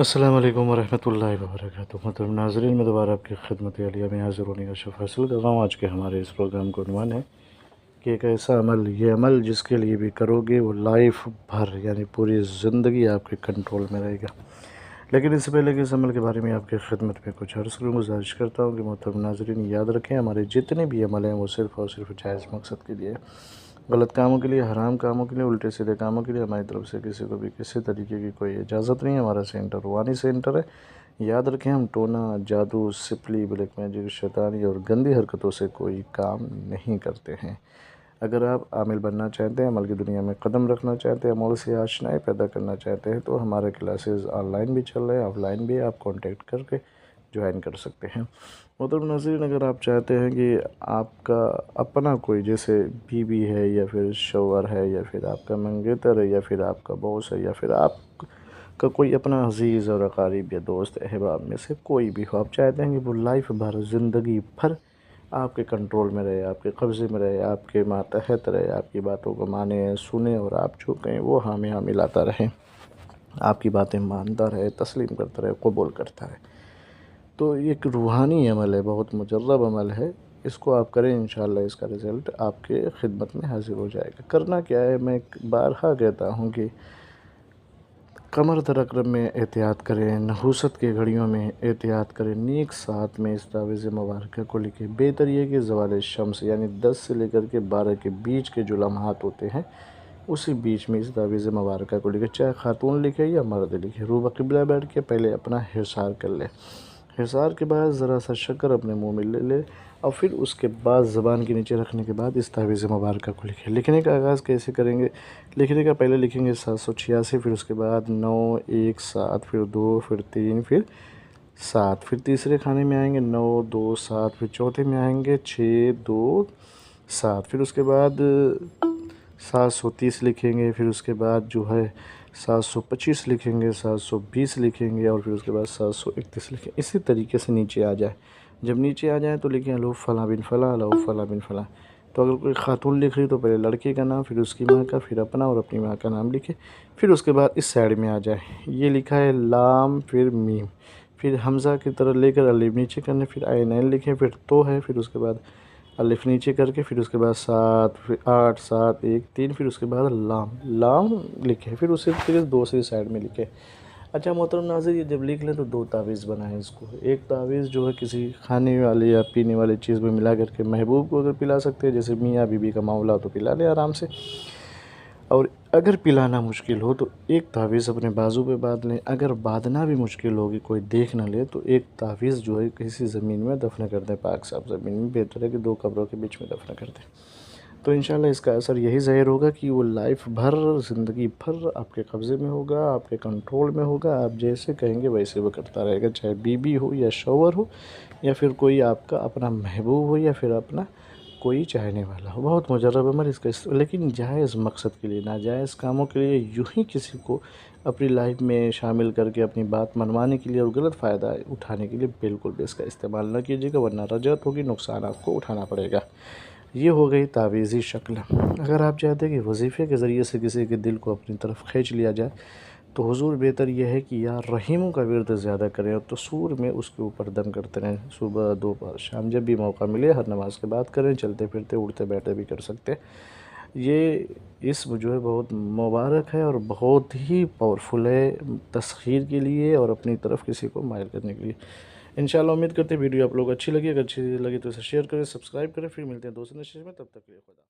अस्सलाम वालेकुम वरहमतुल्लाहि वबरकातुहू। मोहतरम नाज़रीन, मैं दोबारा आपकी खिदमत अलिया में हाज़िर होने का शर्फ़ हासिल कर रहा हूँ। आज के हमारे इस प्रोग्राम का उन्वान है कि एक ऐसा अमल, ये अमल जिसके लिए भी करोगे वो लाइफ भर यानी पूरी ज़िंदगी आपके कंट्रोल में रहेगा। लेकिन इससे पहले कि इस अमल के बारे में आपकी खिदमत में कुछ अर्ज़ करूँ, गुज़ारिश करता हूँ कि मोहतरम नाज़रीन याद रखें, हमारे जितने भी अमल हैं वो सिर्फ़ और सिर्फ जायज़ मकसद के लिए, गलत कामों के लिए, हराम कामों के लिए, उल्टे सीधे कामों के लिए हमारी तरफ से किसी को भी किसी तरीके की कोई इजाज़त नहीं है। हमारा सेंटर रूहानी सेंटर है। याद रखें, हम टोना, जादू, सिपली, ब्लैक मैजिक, शैतानी और गंदी हरकतों से कोई काम नहीं करते हैं। अगर आप आमिल बनना चाहते हैं, अमल की दुनिया में कदम रखना चाहते हैं, अमल से आशनाई पैदा करना चाहते हैं, तो हमारे क्लासेस ऑनलाइन भी चल रहे हैं, ऑफलाइन भी। आप कांटेक्ट करके ज्वाइन कर सकते हैं। मोहतरम नाज़रीन, अगर आप चाहते हैं कि आपका अपना कोई, जैसे बीवी है या फिर शौहर है या फिर आपका मंगेतर है या फिर आपका बॉस है या फिर आपका कोई अपना अजीज़ और अकारीब या दोस्त अहबाब में से कोई भी हो, आप चाहते हैं कि वो लाइफ भर, ज़िंदगी भर आपके कंट्रोल में रहे, आपके कब्ज़े में रहे, आपके मातहत रहे, आपकी बातों को माने, सुने और आप जो कहें वो हाँ में हाँ मिलाता रहे, आपकी बातें मानता रहे, तस्लीम करता रहे, कबूल करता रहे, तो ये एक रूहानी अमल है, बहुत मुजर्रब अमल है। इसको आप करें, इंशाअल्लाह इसका रिज़ल्ट आपके खिदमत में हाज़िर हो जाएगा। करना क्या है, मैं बारहा कहता हूँ कि कमर दरकरम में एहतियात करें, नहूसत की घड़ियों में एहतियात करें, नेक साथ में इस तावीज़ मुबारक को लिखें। बेहतर ये कि ज़वाल शम्स यानी 10 से लेकर के 12 के बीच के जो लम्हात होते हैं, उसी बीच में इस तावीज़ मुबारक को लिखें, चाहे खातून लिखे या मर्द लिखे। रूबा क़िबला बैठ के पहले अपना हिसार कर ले। हिसार के बाद ज़रा सा शक्कर अपने मुंह में ले ले और फिर उसके बाद ज़बान के नीचे रखने के बाद इस तावीज़ मुबारक को लिखें। लिखने का आगाज़ कैसे करेंगे? लिखने का पहले लिखेंगे 786, फिर उसके बाद 9, 1, 7, फिर 2, फिर 3, फिर 7, फिर तीसरे खाने में आएंगे 9, 2, 7, फिर चौथे में आएंगे 6, 2, 7, फिर उसके बाद 730 लिखेंगे, फिर उसके बाद जो है 725 लिखेंगे, 720 लिखेंगे और फिर उसके बाद 731 लिखेंगे। इसी तरीके से नीचे आ जाए। जब नीचे आ जाए तो लिखें अलो फ़लाँ बिन फ़लाँ, अलो फ़लाँ बिन फ़लाँ। तो अगर कोई खातून लिख रही तो पहले लड़के का नाम, फिर उसकी माँ का, फिर अपना और अपनी माँ का नाम लिखे। फिर उसके बाद इस साइड में आ जाए, ये लिखा है लाम, फिर मीम, फिर हमज़ा की तरह लेकर अलिफ नीचे करने, फिर आइनैन लिखें, फिर तो है, फिर उसके बाद अलिफ नीचे करके, फिर उसके बाद 7, फिर 8, 7, 1, 3, फिर उसके बाद लाम, लाम लिखे, फिर उसे फिर दूसरी साइड में लिखे। अच्छा मोहतरम नाज़रीन, ये जब लिख लें तो 2 तावीज़ बनाएं इसको। एक तावीज़ जो है किसी खाने वाली या पीने वाली चीज़ में मिला करके महबूब को अगर पिला सकते हैं, जैसे मियाँ बीबी का मामला, तो पिला लें आराम से। और अगर पिलाना मुश्किल हो तो एक तावीज़ अपने बाजू पे बांध लें। अगर बांधना भी मुश्किल होगी, कोई देख ना ले, तो एक तावीज़ जो है किसी ज़मीन में दफन कर दें, पाक साफ ज़मीन में। बेहतर है कि 2 कब्रों के बीच में दफन कर दें। तो इंशाल्लाह इसका असर यही ज़ाहिर होगा कि वो लाइफ भर, ज़िंदगी भर आपके कब्ज़े में होगा, आपके कंट्रोल में होगा। आप जैसे कहेंगे वैसे वो करता रहेगा, चाहे बीबी हो या शौहर हो या फिर कोई आपका अपना महबूब हो या फिर अपना कोई चाहने वाला हो। बहुत मुजर्रब अमल इसका लेकिन जायज़ मकसद के लिए, नाजायज़ कामों के लिए, यूँ ही किसी को अपनी लाइफ में शामिल करके अपनी बात मनवाने के लिए और गलत फ़ायदा उठाने के लिए बिल्कुल भी इसका इस्तेमाल ना कीजिएगा, वरना रजत होगी, नुकसान आपको उठाना पड़ेगा। ये हो गई तावीज़ी शक्ल। अगर आप चाहते हैं कि वजीफ़े के ज़रिए से किसी के दिल को अपनी तरफ खींच लिया जाए, तो हुज़ूर बेहतर यह है कि या रहीमों का विर्द ज़्यादा करें और तसूर में उसके ऊपर दम करते रहें। सुबह, दोपहर, शाम, जब भी मौका मिले हर नमाज के बाद करें। चलते फिरते, उठते बैठते भी कर सकते हैं। ये इसम जो है बहुत मुबारक है और बहुत ही पावरफुल है तस्खीर के लिए और अपनी तरफ किसी को माइल करने के लिए। इंशाल्लाह उम्मीद करते हैं वीडियो आप लोग अच्छी लगी। अगर अच्छी लगी तो इसे शेयर करें, सब्सक्राइब करें। फिर मिलते हैं दोस्तों नशीब में, तब तक के लिए खुदा।